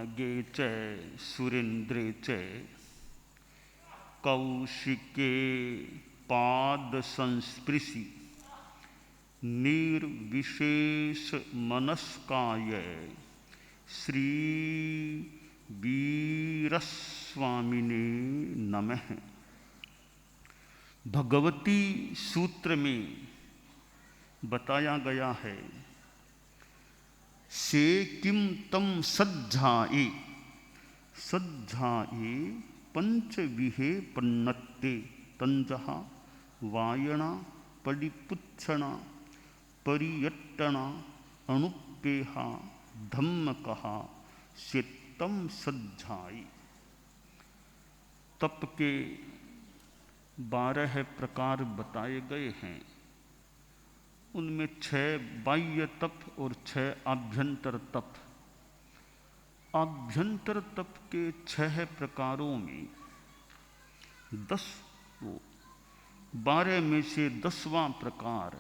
नगे च सुरेन्द्रे च कौशिके पाद संस्पृशि निर्विशेष मनस्काय श्री वीरस्वामिने नमः। भगवती सूत्र में बताया गया है, से किम तम सज्जाए सज्जाए पंचविहे पन्नत्ते तंजहा वायणा परिपुच्छना परियट्टना अणुपेहा धम्म कहा से तम सज्जाई। तप के 12 प्रकार बताए गए हैं। उनमें 6 बाह्य तप और 6 आभ्यंतर तप। आभ्यंतर तप के 6 प्रकारों में 12 में से 10वां प्रकार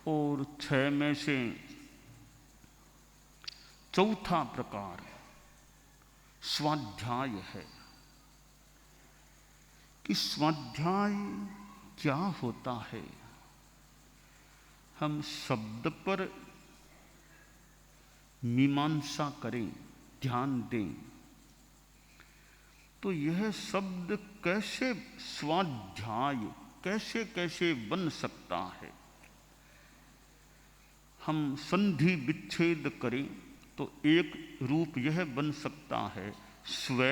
और 6 में से चौथा प्रकार स्वाध्याय है। कि स्वाध्याय क्या होता है, हम शब्द पर मीमांसा करें, ध्यान दें तो यह शब्द कैसे स्वाध्याय कैसे कैसे बन सकता है। हम संधि विच्छेद करें तो एक रूप यह बन सकता है, स्व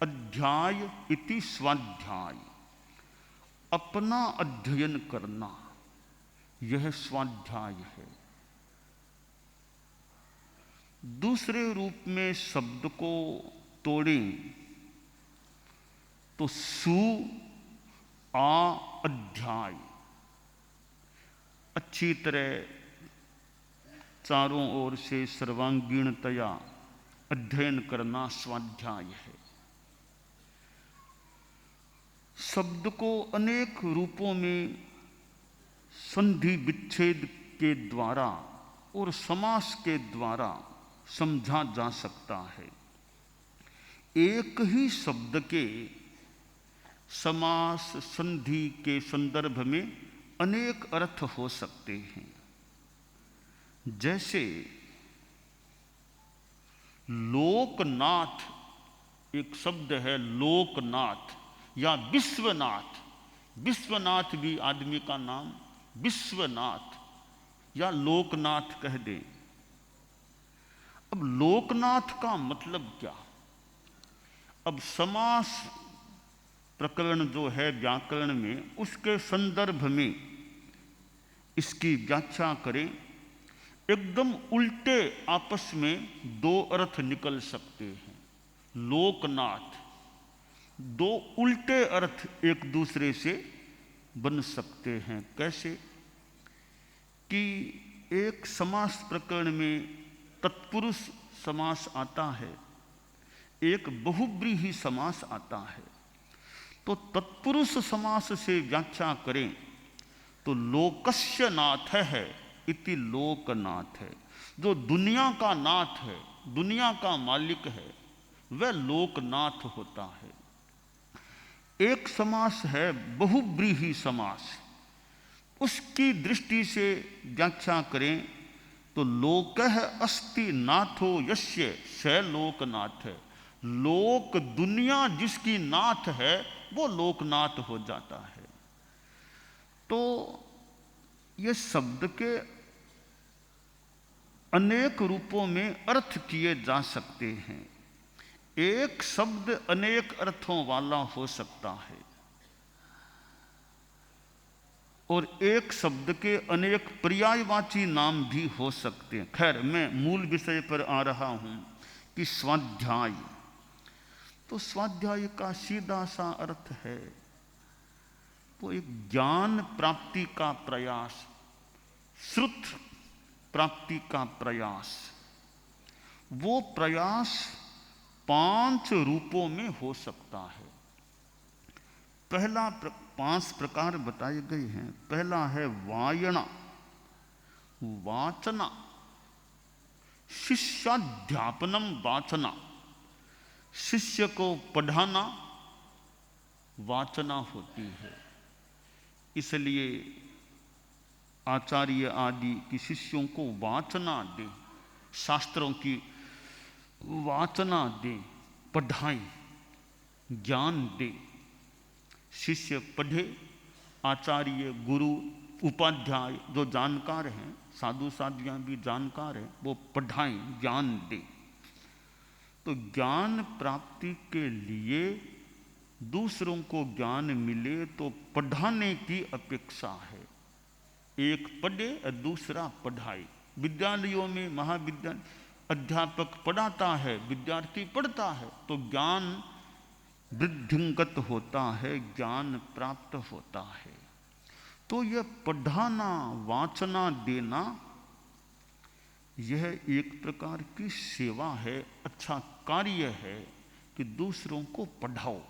अध्याय इति स्वाध्याय, अपना अध्ययन करना, यह स्वाध्याय है। दूसरे रूप में शब्द को तोड़ें तो सु आ अध्याय, अच्छी तरह चारों ओर से सर्वांगीणतया अध्ययन करना स्वाध्याय है। शब्द को अनेक रूपों में संधि विच्छेद के द्वारा और समास के द्वारा समझा जा सकता है। एक ही शब्द के समास संधि के संदर्भ में अनेक अर्थ हो सकते हैं। जैसे लोकनाथ एक शब्द है, लोकनाथ या विश्वनाथ। विश्वनाथ भी आदमी का नाम, विश्वनाथ या लोकनाथ कह दें। अब लोकनाथ का मतलब क्या? अब समास प्रकरण जो है व्याकरण में, उसके संदर्भ में इसकी व्याख्या करें। एकदम उल्टे आपस में 2 अर्थ निकल सकते हैं। लोकनाथ, 2 उल्टे अर्थ एक दूसरे से बन सकते हैं। कैसे? कि एक समास प्रकरण में तत्पुरुष समास आता है, एक बहुव्रीहि समास आता है। तो तत्पुरुष समास से व्याख्या करें तो लोकस्य नाथ है इति लोकनाथ है। जो दुनिया का नाथ है, दुनिया का मालिक है, वह लोकनाथ होता है। एक समास है बहुव्रीहि समास, उसकी दृष्टि से व्याख्या करें तो लोकः अस्ति नाथो यस्य स लोकनाथ है। लोक दुनिया जिसकी नाथ है वो लोकनाथ हो जाता है। तो ये शब्द के अनेक रूपों में अर्थ किए जा सकते हैं। एक शब्द अनेक अर्थों वाला हो सकता है और एक शब्द के अनेक पर्यायवाची नाम भी हो सकते हैं। खैर, मैं मूल विषय पर आ रहा हूं कि स्वाध्याय, तो स्वाध्याय का सीधा सा अर्थ है वो एक ज्ञान प्राप्ति का प्रयास, श्रुत प्राप्ति का प्रयास। वो प्रयास 5 रूपों में हो सकता है। पहला 5 प्रकार बताए गए हैं। पहला है वायना, वाचना। शिष्याध्यापनम वाचना, शिष्य को पढ़ाना वाचना होती है। इसलिए आचार्य आदि की शिष्यों को वाचना दे, शास्त्रों की वाचना दे, पढ़ाएं, ज्ञान दे। शिष्य पढ़े, आचार्य गुरु उपाध्याय जो जानकार हैं, साधु साधियाँ भी जानकार हैं, वो पढ़ाएं, ज्ञान दे। तो ज्ञान प्राप्ति के लिए दूसरों को ज्ञान मिले तो पढ़ाने की अपेक्षा है। एक पढ़े और दूसरा पढ़ाए। विद्यालयों में महाविद्यालय अध्यापक पढ़ाता है, विद्यार्थी पढ़ता है, तो ज्ञान वृद्धिंगत होता है, ज्ञान प्राप्त होता है। तो यह पढ़ाना, वाचना देना, यह एक प्रकार की सेवा है, अच्छा कार्य है कि दूसरों को पढ़ाओ।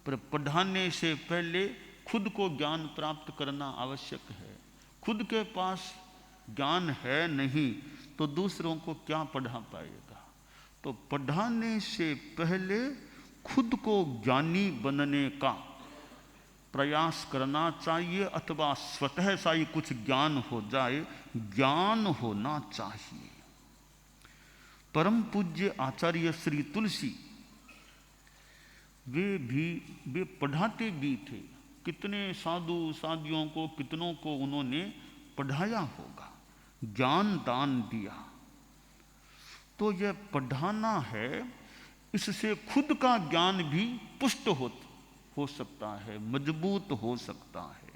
पर पढ़ाने से पहले खुद को ज्ञान प्राप्त करना आवश्यक है। खुद के पास ज्ञान है नहीं तो दूसरों को क्या पढ़ा पाएगा। तो पढ़ाने से पहले खुद को ज्ञानी बनने का प्रयास करना चाहिए, अथवा स्वतः सा ही कुछ ज्ञान हो जाए, ज्ञान होना चाहिए। परम पूज्य आचार्य श्री तुलसी वे पढ़ाते भी थे। कितने साधु साधियों को, कितनों को उन्होंने पढ़ाया होगा, ज्ञान दान दिया। तो यह पढ़ाना है, इससे खुद का ज्ञान भी पुष्ट हो सकता है, मजबूत हो सकता है।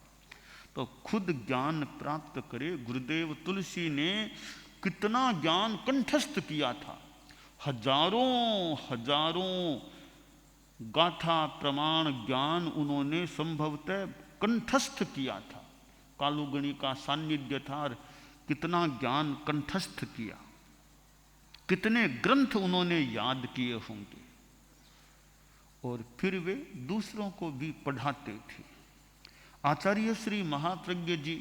तो खुद ज्ञान प्राप्त करे। गुरुदेव तुलसी ने कितना ज्ञान कंठस्थ किया था, हजारों हजारों गाथा प्रमाण ज्ञान उन्होंने संभवतः कंठस्थ किया था। कालुगणी का सान्निध्य था और कितना ज्ञान कंठस्थ किया, कितने ग्रंथ उन्होंने याद किए होंगे। और फिर वे दूसरों को भी पढ़ाते थे। आचार्य श्री महाप्रज्ञ जी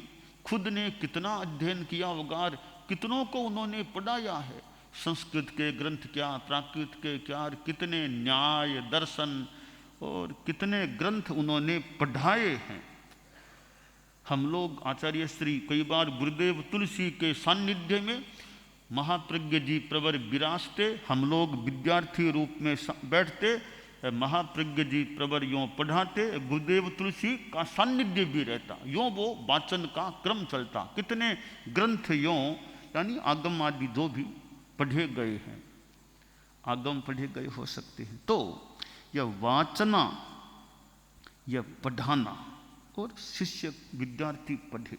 खुद ने कितना अध्ययन किया होगा और कितनों को उन्होंने पढ़ाया है। संस्कृत के ग्रंथ क्या, प्राकृत के क्या, कितने न्याय दर्शन और कितने ग्रंथ उन्होंने पढ़ाए हैं। हम लोग आचार्य श्री कई बार गुरुदेव तुलसी के सान्निध्य में महाप्रज्ञ जी प्रवर विराजते, हम लोग विद्यार्थी रूप में बैठते, महाप्रज्ञ जी प्रवर यों पढ़ाते, गुरुदेव तुलसी का सान्निध्य भी रहता, यों वो वाचन का क्रम चलता। कितने ग्रंथ यों, यानी आगम आदि जो भी पढ़े गए हैं, आगम पढ़े गए हो सकते हैं। तो यह वाचना, यह पढ़ाना और शिष्य विद्यार्थी पढ़े,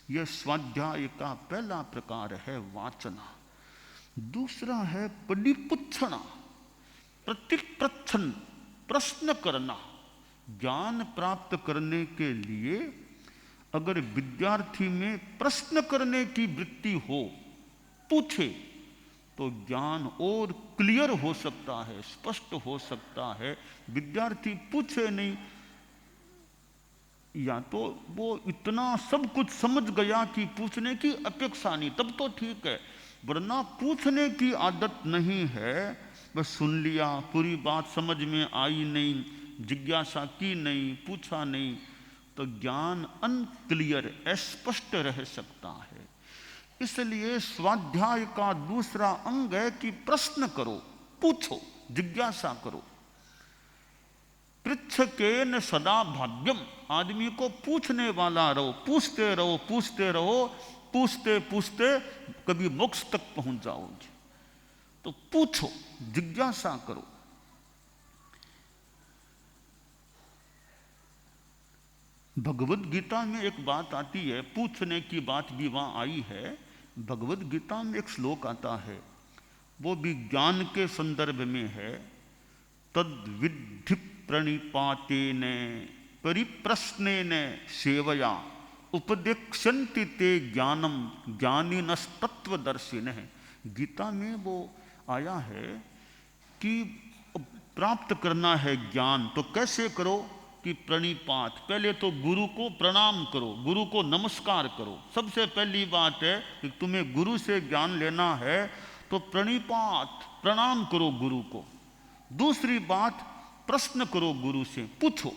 यह स्वाध्याय का पहला प्रकार है, वाचना। दूसरा है परिपुच्छना, प्रतिप्रच्छन, प्रश्न करना। ज्ञान प्राप्त करने के लिए अगर विद्यार्थी में प्रश्न करने की वृत्ति हो, पूछे, तो ज्ञान और क्लियर हो सकता है, स्पष्ट हो सकता है। विद्यार्थी पूछे नहीं, या तो वो इतना सब कुछ समझ गया कि पूछने की अपेक्षा नहीं, तब तो ठीक है। वरना पूछने की आदत नहीं है, बस सुन लिया, पूरी बात समझ में आई नहीं, जिज्ञासा की नहीं, पूछा नहीं, तो ज्ञान अनक्लियर, अस्पष्ट रह सकता है। इसलिए स्वाध्याय का दूसरा अंग है कि प्रश्न करो, पूछो, जिज्ञासा करो। पृच्छकेन सदा भाव्यम, आदमी को पूछने वाला रहो, पूछते रहो, पूछते रहो, पूछते पूछते कभी मोक्ष तक पहुंच जाओगे। तो पूछो, जिज्ञासा करो। भगवद गीता में एक बात आती है, पूछने की बात भी वहां आई है। भगवद गीता में एक श्लोक आता है, वो भी ज्ञान के संदर्भ में है। तद विद्धि प्रणिपातेन परिप्रश्नेन सेवया उपदेक्षन्ति ते ज्ञानम ज्ञानिनस्तत्वदर्शिनः। गीता में वो आया है कि प्राप्त करना है ज्ञान, तो कैसे करो? कि प्रणिपात, पहले तो गुरु को प्रणाम करो, गुरु को नमस्कार करो। सबसे पहली बात है कि तुम्हें गुरु से ज्ञान लेना है तो प्रणिपात, प्रणाम करो गुरु को। दूसरी बात, प्रश्न करो गुरु से, पूछो।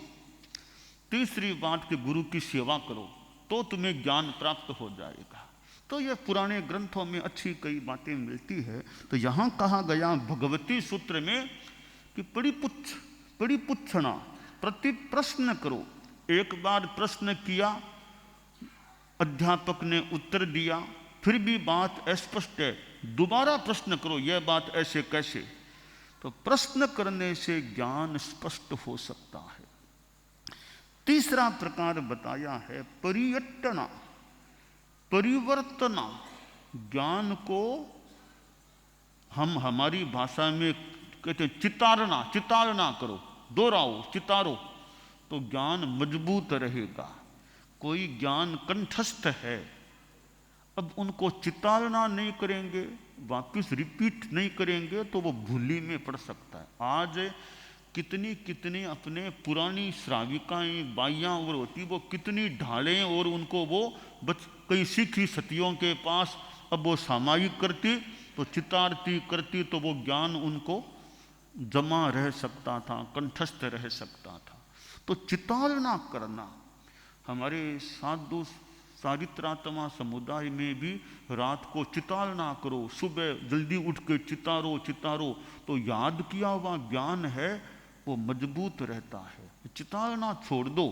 तीसरी बात कि गुरु की सेवा करो, तो तुम्हें ज्ञान प्राप्त हो जाएगा। तो यह पुराने ग्रंथों में अच्छी कई बातें मिलती है। तो यहाँ कहा गया भगवती सूत्र में कि परिपुच्छना, प्रति प्रश्न करो। एक बार प्रश्न किया, अध्यापक ने उत्तर दिया, फिर भी बात अस्पष्ट है, दोबारा प्रश्न करो, यह बात ऐसे कैसे। तो प्रश्न करने से ज्ञान स्पष्ट हो सकता है। तीसरा प्रकार बताया है परियट्टना, परिवर्तना। ज्ञान को हम हमारी भाषा में कहते हैं चितारना, चितारना करो, दोहराओ, चितारो, तो ज्ञान मजबूत रहेगा। कोई ज्ञान कंठस्थ है, अब उनको चितारना नहीं करेंगे, वापिस रिपीट नहीं करेंगे, तो वो भूली में पड़ सकता है। आज कितनी कितनी अपने पुरानी श्राविकाएं बाइयाँ और होती, वो कितनी ढालें, और उनको वो कई सीखी सतियों के पास अब वो सामायिक करती, तो चितारती करती, तो वो ज्ञान उनको जमा रह सकता था, कंठस्थ रह सकता था। तो चितारना करना, हमारे साधु चारित्रात्मा समुदाय में भी रात को चितारना करो, सुबह जल्दी उठ के चितारो चितारो, तो याद किया हुआ ज्ञान है वो मजबूत रहता है। चितारना छोड़ दो,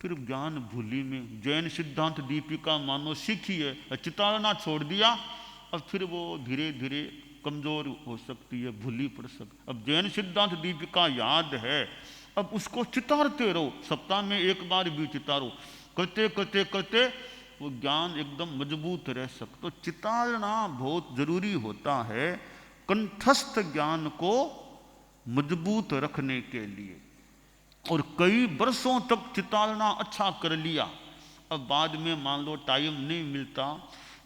फिर ज्ञान भूली में। जैन सिद्धांत दीपिका मानो सीखी है, चितारना छोड़ दिया, और फिर वो धीरे धीरे कमजोर हो सकती है, भूली पड़ सकती। अब जैन सिद्धांत दीपिका याद है, अब उसको चितारते रहो, सप्ताह में एक बार भी चितारो, करते करते करते वो ज्ञान एकदम मजबूत रह सकता। तो चितारना बहुत जरूरी होता है कंठस्थ ज्ञान को मजबूत रखने के लिए। और कई वर्षों तक चितारना अच्छा कर लिया, अब बाद में मान लो टाइम नहीं मिलता,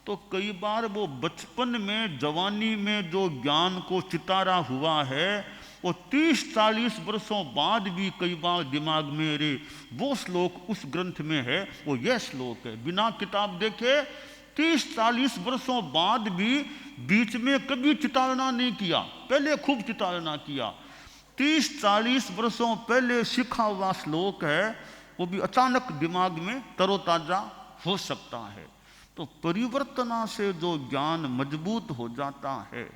तो कई बार वो बचपन में, जवानी में जो ज्ञान को चितारा हुआ है, वो 30-40 वर्षों बाद भी कई बार दिमाग में, अरे वो श्लोक उस ग्रंथ में है, वो यह श्लोक है। बिना किताब देखे 30-40 वर्षों बाद भी बीच में कभी चितारना नहीं किया, पहले खूब चितारना किया। 30-40 वर्षों पहले सीखा हुआ श्लोक है, वो भी अचानक दिमाग में तरोताजा हो सकता है। तो परिवर्तना से जो ज्ञान मजबूत हो जाता है,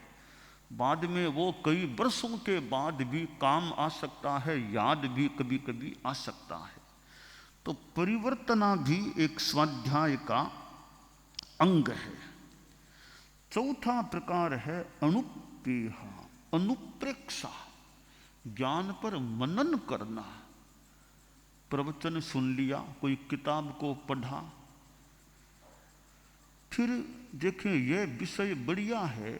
बाद में वो कई वर्षों के बाद भी काम आ सकता है, याद भी कभी कभी आ सकता है। तो परिवर्तना भी एक स्वाध्याय का अंग है। चौथा प्रकार है अनुपेहा, अनुप्रेक्षा, ज्ञान पर मनन करना। प्रवचन सुन लिया, कोई किताब को पढ़ा, फिर देखें यह विषय बढ़िया है,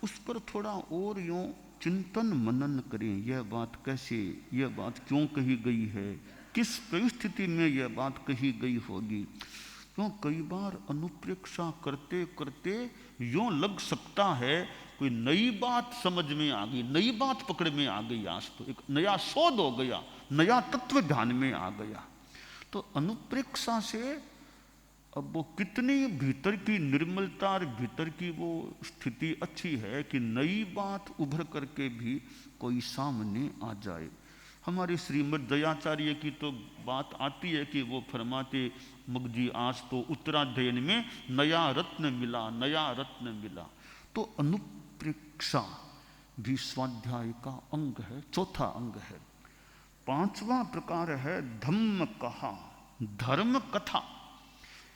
उस पर थोड़ा और यूँ चिंतन मनन करें, यह बात कैसे, यह बात क्यों कही गई है, किस परिस्थिति में यह बात कही गई होगी। क्यों कई बार अनुप्रेक्षा करते करते यूँ लग सकता है कोई नई बात समझ में आ गई, नई बात पकड़ में आ गई, आज तो एक नया शोध हो गया, नया तत्व ध्यान में आ गया। तो अनुप्रेक्षा से अब वो कितनी भीतर की निर्मलता और भीतर की वो स्थिति अच्छी है कि नई बात उभर करके भी कोई सामने आ जाए। हमारे श्रीमद् दयाचार्य की तो बात आती है कि वो फरमाते, मुगजी आज तो उत्तराध्ययन में नया रत्न मिला, नया रत्न मिला। तो अनुप्रेक्षा भी स्वाध्याय का अंग है, चौथा अंग है। पांचवा प्रकार है धम्म कहा, धर्म कथा।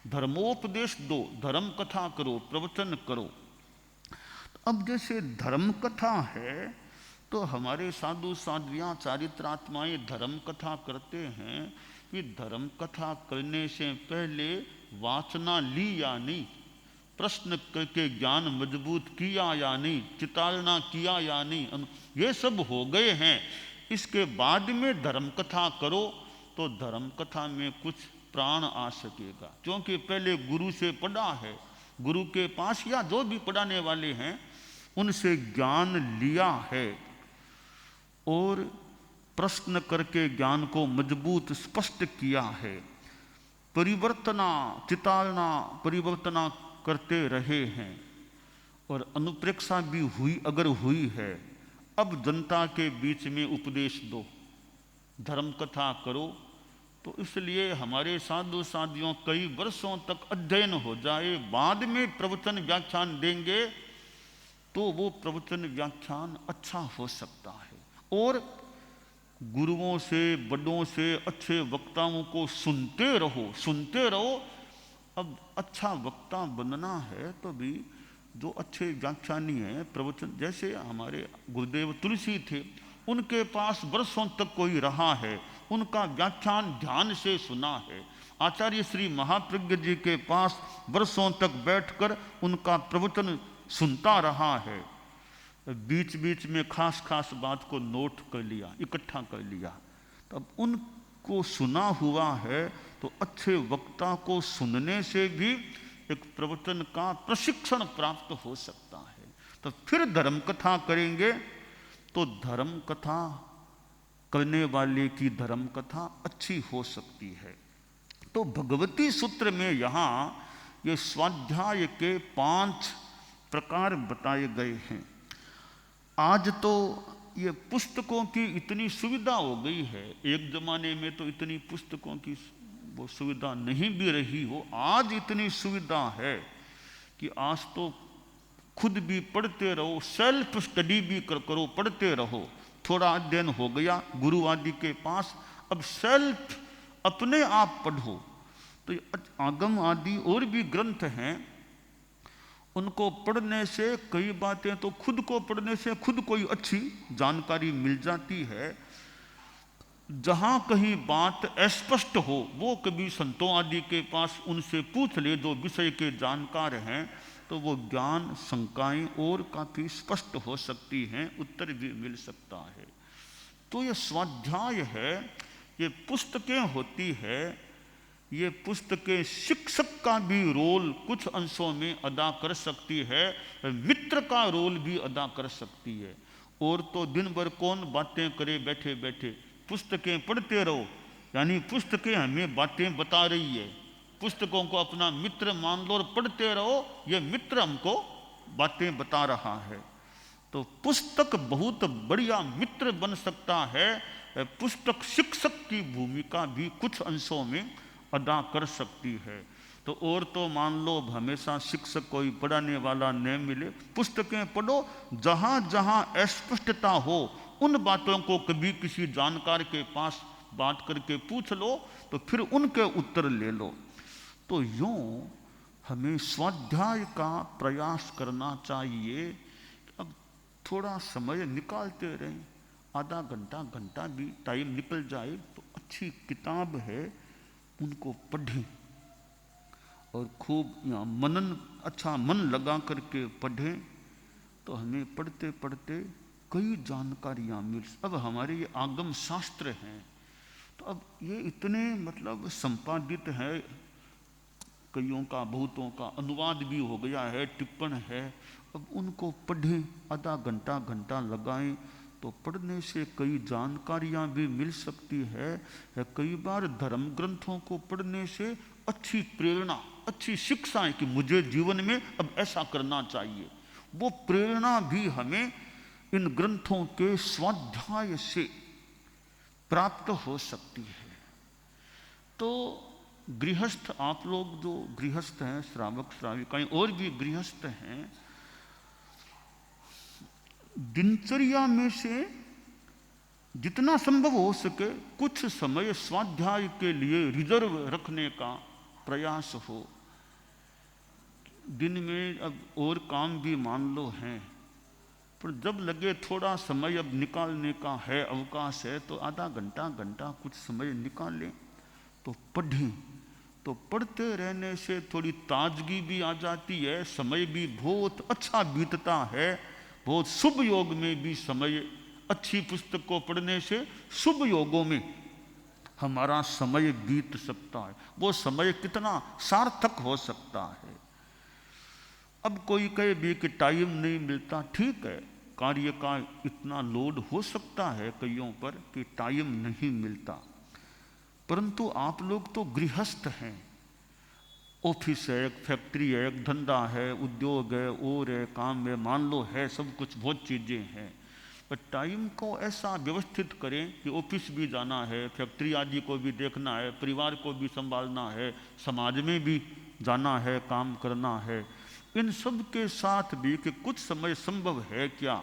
धर्मोपदेश दो, धर्म कथा करो, प्रवचन करो। अब जैसे धर्म कथा है तो हमारे साधु साध्वियाँ चारित्रात्माएं धर्म कथा करते हैं कि धर्म कथा करने से पहले वासना ली या नहीं, प्रश्न करके ज्ञान मजबूत किया या नहीं, चितारना किया या नहीं, ये सब हो गए हैं। इसके बाद में धर्म कथा करो तो धर्म कथा में कुछ प्राण आ सकेगा, क्योंकि पहले गुरु से पढ़ा है, गुरु के पास या जो भी पढ़ाने वाले हैं उनसे ज्ञान लिया है, और प्रश्न करके ज्ञान को मजबूत स्पष्ट किया है। परिवर्तना चितालना परिवर्तना करते रहे हैं और अनुप्रेक्षा भी हुई, अगर हुई है, अब जनता के बीच में उपदेश दो, धर्म कथा करो। तो इसलिए हमारे साधु साधियों कई वर्षों तक अध्ययन हो जाए, बाद में प्रवचन व्याख्यान देंगे तो वो प्रवचन व्याख्यान अच्छा हो सकता है। और गुरुओं से, बड़ों से, अच्छे वक्ताओं को सुनते रहो, सुनते रहो। अब अच्छा वक्ता बनना है तो भी जो अच्छे व्याख्यानी हैं, प्रवचन, जैसे हमारे गुरुदेव तुलसी थे, उनके पास वर्षों तक कोई रहा है, उनका व्याख्यान ध्यान से सुना है। आचार्य श्री महाप्रज्ञ जी के पास वर्षों तक बैठकर उनका प्रवचन सुनता रहा है, बीच बीच में खास खास बात को नोट कर लिया, इकट्ठा कर लिया। तब उनको सुना हुआ है तो अच्छे वक्ता को सुनने से भी एक प्रवचन का प्रशिक्षण प्राप्त हो सकता है। तो फिर धर्म कथा करेंगे तो धर्म कथा करने वाले की धर्म कथा अच्छी हो सकती है। तो भगवती सूत्र में यहाँ ये स्वाध्याय के 5 प्रकार बताए गए हैं। आज तो ये पुस्तकों की इतनी सुविधा हो गई है, एक जमाने में तो इतनी पुस्तकों की वो सुविधा नहीं भी रही हो, आज इतनी सुविधा है कि आज तो खुद भी पढ़ते रहो, सेल्फ स्टडी भी करो, पढ़ते रहो। थोड़ा अध्ययन हो गया गुरु आदि के पास, अब सेल्फ अपने आप पढ़ो। तो आगम आदि और भी ग्रंथ हैं, उनको पढ़ने से कई बातें तो खुद को पढ़ने से खुद कोई अच्छी जानकारी मिल जाती है। जहाँ कहीं बात अस्पष्ट हो वो कभी संतों आदि के पास उनसे पूछ ले, जो विषय के जानकार हैं, तो वो ज्ञान शंकाएं और काफ़ी स्पष्ट हो सकती हैं, उत्तर भी मिल सकता है। तो ये स्वाध्याय है, ये पुस्तकें होती है, ये पुस्तकें शिक्षक का भी रोल कुछ अंशों में अदा कर सकती है, मित्र का रोल भी अदा कर सकती है। और तो दिन भर कौन बातें करे बैठे बैठे, पुस्तकें पढ़ते रहो, यानी पुस्तकें हमें बातें बता रही है, पुस्तकों को अपना मित्र मान लो और पढ़ते रहो, ये मित्र हमको बातें बता रहा है। तो पुस्तक बहुत बढ़िया मित्र बन सकता है, पुस्तक शिक्षक की भूमिका भी कुछ अंशों में अदा कर सकती है। तो और तो मान लो हमेशा शिक्षक कोई पढ़ाने वाला न मिले, पुस्तकें पढ़ो, जहाँ जहाँ अस्पष्टता हो उन बातों को कभी किसी जानकार के पास बात करके पूछ लो, तो फिर उनके उत्तर ले लो। तो यूँ हमें स्वाध्याय का प्रयास करना चाहिए। अब थोड़ा समय निकालते रहें, आधा घंटा घंटा भी टाइम निकल जाए तो अच्छी किताब है, उनको पढ़ें और खूब मनन, अच्छा मन लगा करके पढ़ें, तो हमें पढ़ते पढ़ते कई जानकारियाँ मिल। अब हमारे ये आगम शास्त्र हैं, तो अब ये इतने मतलब संपादित है, कईयों का बहुतों का अनुवाद भी हो गया है, टिप्पण है। अब उनको पढ़ें, आधा घंटा घंटा लगाएं, तो पढ़ने से कई जानकारियाँ भी मिल सकती है। कई बार धर्म ग्रंथों को पढ़ने से अच्छी प्रेरणा, अच्छी शिक्षा है कि मुझे जीवन में अब ऐसा करना चाहिए, वो प्रेरणा भी हमें इन ग्रंथों के स्वाध्याय से प्राप्त हो सकती है। तो गृहस्थ, आप लोग जो गृहस्थ हैं, श्रावक श्राविकाएं और भी गृहस्थ हैं, दिनचर्या में से जितना संभव हो सके कुछ समय स्वाध्याय के लिए रिजर्व रखने का प्रयास हो। दिन में अब और काम भी मान लो हैं, पर जब लगे थोड़ा समय अब निकालने का है, अवकाश है, तो आधा घंटा घंटा कुछ समय निकालें तो पढ़ें। तो पढ़ते रहने से थोड़ी ताजगी भी आ जाती है, समय भी बहुत अच्छा बीतता है, बहुत शुभ योग में भी समय, अच्छी पुस्तक को पढ़ने से शुभ योगों में हमारा समय बीत सकता है। वो समय कितना सार्थक हो सकता है। अब कोई कहे भी कि टाइम नहीं मिलता, ठीक है, कार्य का इतना लोड हो सकता है कईयों पर कि टाइम नहीं मिलता, परंतु आप लोग तो गृहस्थ हैं। ऑफिस है, एक फैक्ट्री है, एक धंधा है, उद्योग है, और है, काम है, मान लो है, सब कुछ बहुत चीज़ें हैं। पर टाइम को ऐसा व्यवस्थित करें कि ऑफिस भी जाना है, फैक्ट्री आदि को भी देखना है, परिवार को भी संभालना है, समाज में भी जाना है, काम करना है। इन सब के साथ भी कि कुछ समय संभव है क्या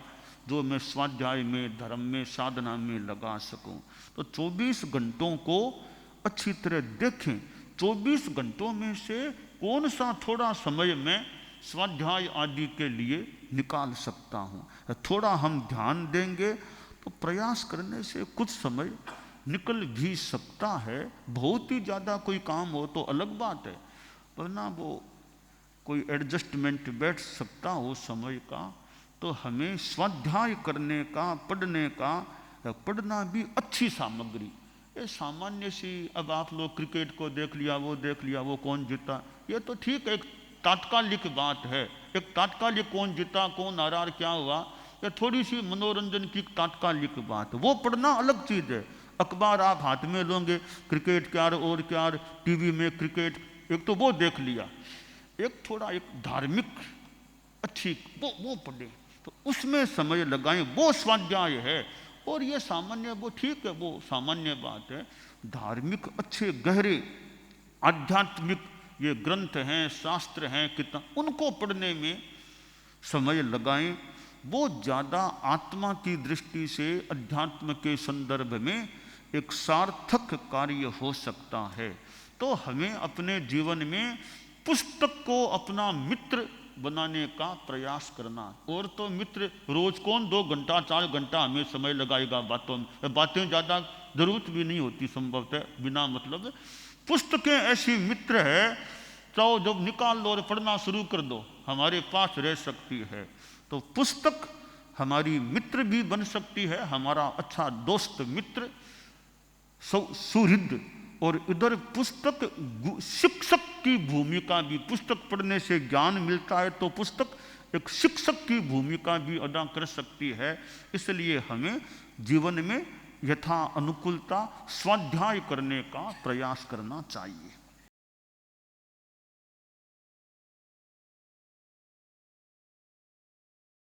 जो मैं स्वाध्याय में, धर्म में, साधना में लगा सकूं। तो 24 घंटों को अच्छी तरह देखें। 24 घंटों में से कौन सा थोड़ा समय मैं स्वाध्याय आदि के लिए निकाल सकता हूँ। थोड़ा हम ध्यान देंगे तो प्रयास करने से कुछ समय निकल भी सकता है। बहुत ही ज़्यादा कोई काम हो तो अलग बात है, वरना वो कोई एडजस्टमेंट बैठ सकता हो समय का। तो हमें स्वाध्याय करने का, पढ़ने का, पढ़ना भी अच्छी सामग्री। ये सामान्य सी, अब आप लोग क्रिकेट को देख लिया, वो देख लिया, वो कौन जीता, ये तो ठीक है, एक तात्कालिक बात है। एक तात्कालिक कौन जीता, कौन हारा, क्या हुआ, ये थोड़ी सी मनोरंजन की तात्कालिक बात, वो पढ़ना अलग चीज़ है। अखबार आप हाथ में लोगे, क्रिकेट क्या और क्या, टीवी में क्रिकेट, एक तो वो देख लिया। एक थोड़ा एक धार्मिक अच्छी वो पढ़े, तो उसमें समय लगाएं, वो स्वाध्याय है। और ये सामान्य, वो ठीक है, वो सामान्य बात है। धार्मिक अच्छे गहरे आध्यात्मिक ये ग्रंथ हैं, शास्त्र हैं, किताब, उनको पढ़ने में समय लगाएं। वो ज़्यादा आत्मा की दृष्टि से अध्यात्म के संदर्भ में एक सार्थक कार्य हो सकता है। तो हमें अपने जीवन में पुस्तक को अपना मित्र बनाने का प्रयास करना। और तो मित्र रोज कौन 2 घंटा 4 घंटा हमें समय लगाएगा बातों में, बातें ज़्यादा जरूरत भी नहीं होती संभवतः, बिना मतलब। पुस्तकें ऐसी मित्र है, चाहो जब निकाल लो और पढ़ना शुरू कर दो, हमारे पास रह सकती है। तो पुस्तक हमारी मित्र भी बन सकती है, हमारा अच्छा दोस्त मित्र, सुहृद। और इधर पुस्तक शिक्षक की भूमिका भी, पुस्तक पढ़ने से ज्ञान मिलता है, तो पुस्तक एक शिक्षक की भूमिका भी अदा कर सकती है। इसलिए हमें जीवन में यथा अनुकूलता स्वाध्याय करने का प्रयास करना चाहिए।